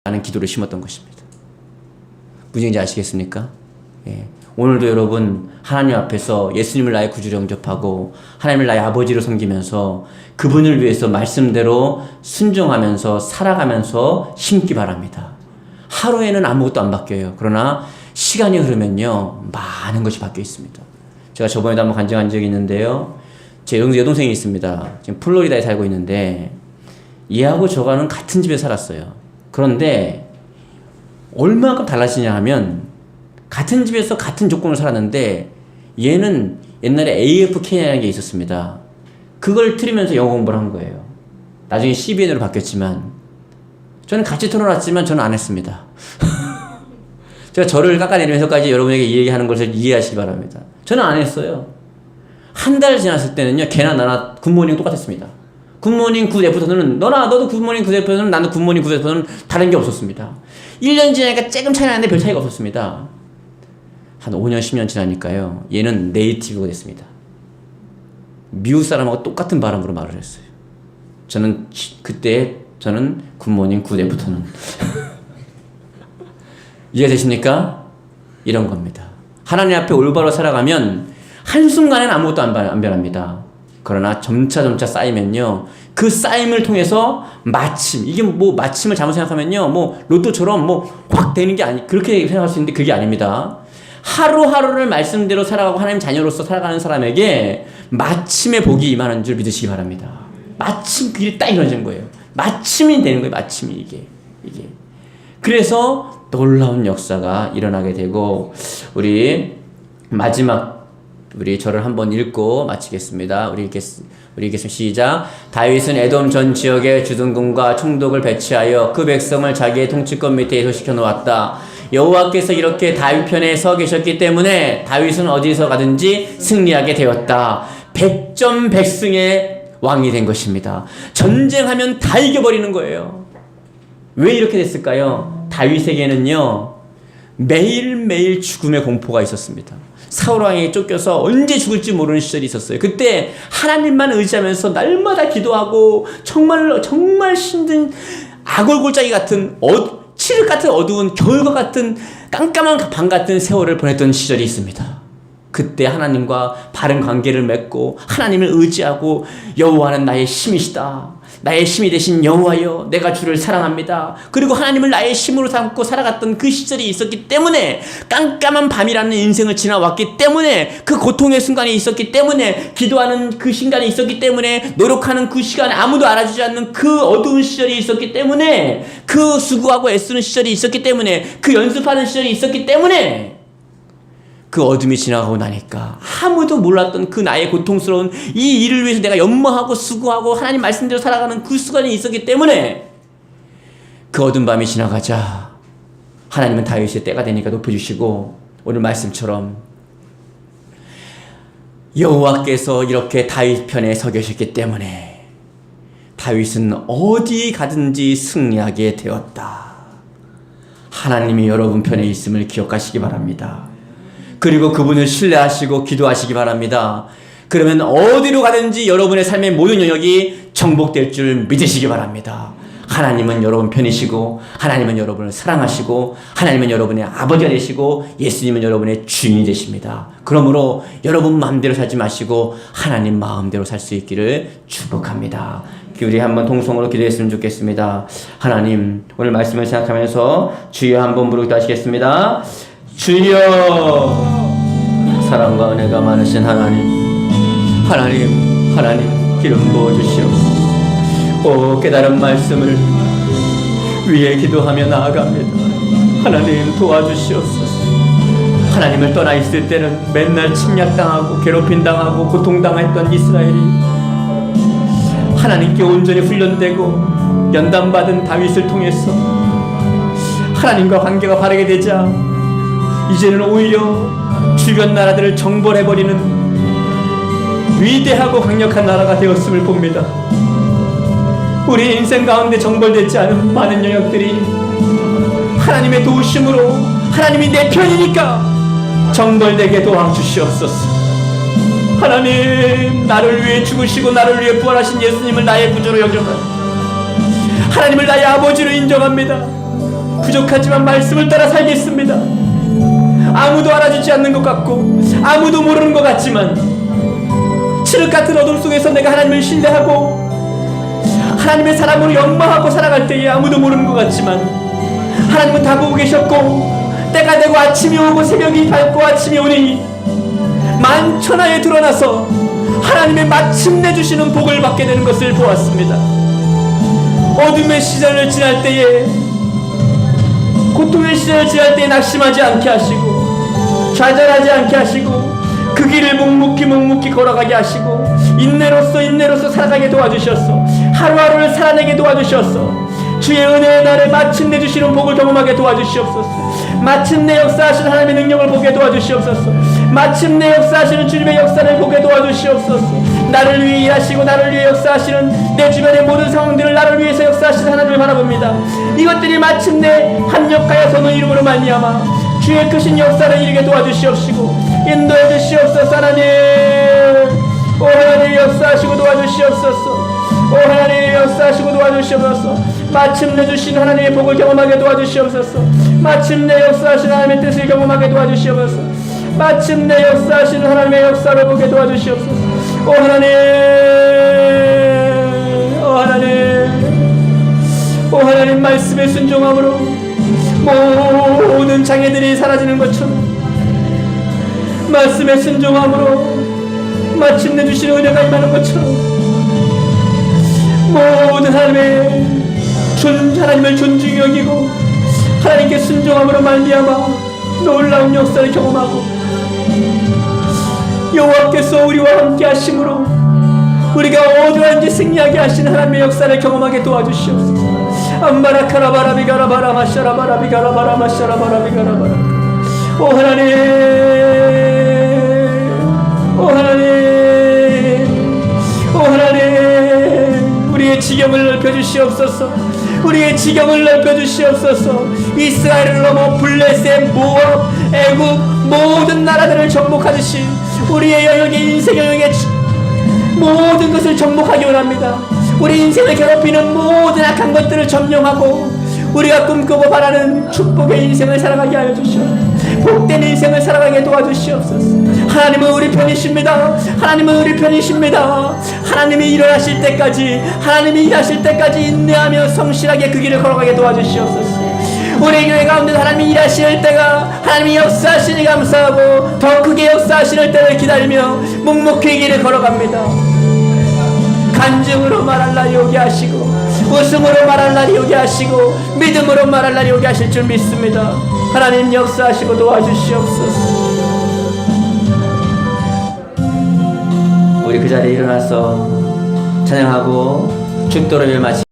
라는 기도를 심었던 것입니다. 무슨 얘기인지 아시겠습니까? 예. 오늘도 여러분 하나님 앞에서 예수님을 나의 구주로 영접하고 하나님을 나의 아버지로 섬기면서 그분을 위해서 말씀대로 순종하면서 살아가면서 심기 바랍니다. 하루에는 아무것도 안 바뀌어요. 그러나 시간이 흐르면요 많은 것이 바뀌어 있습니다. 제가 저번에도 한번 간증한 적이 있는데요. 제 여동생이 있습니다. 지금 플로리다에 살고 있는데 얘하고 저가는 같은 집에 살았어요. 그런데 얼마만큼 달라지냐 하면 같은 집에서 같은 조건을 살았는데 얘는 옛날에 AFK라는 게 있었습니다. 그걸 틀으면서 영어 공부를 한 거예요. 나중에 CBN으로 바뀌었지만 저는 같이 틀어놨지만 저는 안 했습니다. 제가 저를 깎아내리면서까지 여러분에게 이 얘기하는 것을 이해하시기 바랍니다. 저는 안 했어요. 한 달 지났을 때는요 걔나 나나 굿모닝 똑같았습니다. 굿모닝 굿 애프터는 너도 굿모닝 굿 애프터는 나도 굿모닝 굿 애프터는 다른 게 없었습니다. 1년 지나니까 조금 차이 나는데 별 차이가 없었습니다. 한 5년 10년 지나니까요 얘는 네이티브가 됐습니다. 미국 사람하고 똑같은 발음으로 말을 했어요. 저는 굿모닝 굿 애프터는 이해되십니까? 이런 겁니다. 하나님 앞에 올바로 살아가면 한순간에는 아무것도 안 변합니다. 그러나 점차 쌓이면요 그 쌓임을 통해서 마침, 이게 뭐 마침을 잘못 생각하면요 뭐 로또처럼 뭐 확 되는 게 아니, 그렇게 생각할 수 있는데 그게 아닙니다. 하루하루를 말씀대로 살아가고 하나님 자녀로서 살아가는 사람에게 마침의 복이 임하는 줄 믿으시기 바랍니다. 마침 그게 딱 이루어지는 거예요. 마침이 되는 거예요. 마침이 이게. 그래서 놀라운 역사가 일어나게 되고 우리 절을 한번 읽고 마치겠습니다. 우리 읽겠습니다. 시작. 다윗은 에돔 전 지역에 주둔군과 총독을 배치하여 그 백성을 자기의 통치권 밑에 소식해 놓았다. 여호와께서 이렇게 다윗 편에 서 계셨기 때문에 다윗은 어디서 가든지 승리하게 되었다. 백전백승의 왕이 된 것입니다. 전쟁하면 다 이겨버리는 거예요. 왜 이렇게 됐을까요? 다윗에게는요 매일매일 죽음의 공포가 있었습니다. 사울 왕에게 쫓겨서 언제 죽을지 모르는 시절이 있었어요. 그때 하나님만 의지하면서 날마다 기도하고 정말 힘든 아골골짜기 같은 칠흑 같은 어두운 겨울과 같은 깜깜한 밤 같은 세월을 보냈던 시절이 있습니다. 그때 하나님과 바른 관계를 맺고 하나님을 의지하고 여호와는 나의 힘이시다. 나의 힘이 되신 여호와여 내가 주를 사랑합니다. 그리고 하나님을 나의 힘으로 삼고 살아갔던 그 시절이 있었기 때문에 깜깜한 밤이라는 인생을 지나왔기 때문에 그 고통의 순간이 있었기 때문에 기도하는 그 순간이 있었기 때문에 노력하는 그 시간에 아무도 알아주지 않는 그 어두운 시절이 있었기 때문에 그 수고하고 애쓰는 시절이 있었기 때문에 그 연습하는 시절이 있었기 때문에 그 어둠이 지나가고 나니까 아무도 몰랐던 그 나의 고통스러운 이 일을 위해서 내가 연모하고 수고하고 하나님 말씀대로 살아가는 그 순간이 있었기 때문에 그 어두운 밤이 지나가자 하나님은 다윗의 때가 되니까 높여주시고 오늘 말씀처럼 여호와께서 이렇게 다윗 편에 서 계셨기 때문에 다윗은 어디 가든지 승리하게 되었다. 하나님이 여러분 편에 있음을 기억하시기 바랍니다. 그리고 그분을 신뢰하시고 기도하시기 바랍니다. 그러면 어디로 가든지 여러분의 삶의 모든 영역이 정복될 줄 믿으시기 바랍니다. 하나님은 여러분 편이시고 하나님은 여러분을 사랑하시고 하나님은 여러분의 아버지가 되시고 예수님은 여러분의 주인이 되십니다. 그러므로 여러분 마음대로 살지 마시고 하나님 마음대로 살 수 있기를 축복합니다. 우리 한번 통성으로 기도했으면 좋겠습니다. 하나님 하늘 말씀을 생각하면서 주여 한번 부르기도 하시겠습니다. 주여 사랑과 은혜가 많으신 하나님 기름 부어주시옵소서. 깨달은 말씀을 위해 기도하며 나아갑니다. 하나님 도와주시옵소서. 하나님을 떠나 있을 때는 맨날 침략당하고 괴롭힘당하고 고통당했던 이스라엘이 하나님께 온전히 훈련되고 연단받은 다윗을 통해서 하나님과 관계가 바르게 되자 이제는 오히려 주변 나라들을 정벌해버리는 위대하고 강력한 나라가 되었음을 봅니다. 우리 인생 가운데 정벌되지 않은 많은 영역들이 하나님의 도우심으로 하나님이 내 편이니까 정벌되게 도와주시옵소서. 하나님 나를 위해 죽으시고 나를 위해 부활하신 예수님을 나의 구주로 영접합니다. 하나님을 나의 아버지로 인정합니다. 부족하지만 말씀을 따라 살겠습니다. 아무도 알아주지 않는 것 같고 아무도 모르는 것 같지만 칠흑 같은 어둠 속에서 내가 하나님을 신뢰하고 하나님의 사람으로 연마하고 살아갈 때에 아무도 모르는 것 같지만 하나님은 다 보고 계셨고, 때가 되고 아침이 오고 새벽이 밝고 아침이 오니 만천하에 드러나서 하나님의 마침내 주시는 복을 받게 되는 것을 보았습니다. 어둠의 시절을 지날 때에, 고통의 시절을 지날 때에 낙심하지 않게 하시고 좌절하지 않게 하시고 그 길을 묵묵히 걸어가게 하시고 인내로서 살아가게 도와주셨어. 하루하루를 살아내게 도와주셨어. 주의 은혜의 날에 마침내 주시는 복을 경험하게 도와주시옵소서. 마침내 역사하시는 하나님의 능력을 보게 도와주시옵소서. 마침내 역사하시는 주님의 역사를 보게 도와주시옵소서. 나를 위해 일하시고 나를 위해 역사하시는 내 주변의 모든 상황들을 나를 위해서 역사하시는 하나님을 바라봅니다. 이것들이 마침내 합력하여 서는 이름으로 말미암아 주의 크신 역사를 이루게 도와주시옵시고 인도해 주시옵소서. 하나님, 오 하나님 역사하시고 도와주시옵소서. 오 하나님 역사하시고 도와주시옵소서. 마침내 주신 하나님의 복을 경험하게 도와주시옵소서. 마침내 역사하시는 하나님의 뜻을 경험하게 도와주시옵소서. 마침내 역사하시는 하나님의 역사를 보게 도와주시옵소서. 오 하나님, 오 하나님, 오 하나님, 말씀에 순종함으로 모든 장애들이 사라지는 것처럼 말씀에 순종함으로 마침내 주시는 은혜가 임하는 것처럼 모든 하나님을 존중히 여기고 하나님께 순종함으로 말미암아 놀라운 역사를 경험하고 여호와께서 우리와 함께 하심으로 우리가 어디든지 승리하게 하시는 하나님의 역사를 경험하게 도와주시옵소서. 암바라카라바라비가라바라 마샤라바라비가라바라 마샤라바라비가라바라. 오 하나님, 오 하나님, 오 하나님, 우리의 지경을 넓혀주시옵소서. 우리의 지경을 넓혀주시옵소서. 이스라엘을 넘어 블레셋, 모압, 애굽 모든 나라들을 정복하듯이 우리의 영역의 인생 영역의 모든 것을 정복하기 원합니다. 우리 인생을 괴롭히는 모든 악한 것들을 점령하고 우리가 꿈꾸고 바라는 축복의 인생을 살아가게 하여 주시옵소서. 복된 인생을 살아가게 도와주시옵소서. 하나님은 우리 편이십니다. 하나님은 우리 편이십니다. 하나님이 일어나실 때까지, 하나님이 일하실 때까지 인내하며 성실하게 그 길을 걸어가게 도와주시옵소서. 우리 교회 가운데 하나님이 일하실 때가, 하나님이 역사하시니 감사하고 더 크게 역사하시는 때를 기다리며 묵묵히 길을 걸어갑니다. 간증으로 말할 날이 오게 하시고 웃음으로 말할 날이 오게 하시고 믿음으로 말할 날이 오게 하실 줄 믿습니다. 하나님 역사하시고 도와주시옵소서. 우리 그 자리에 일어나서 찬양하고 축도를 마치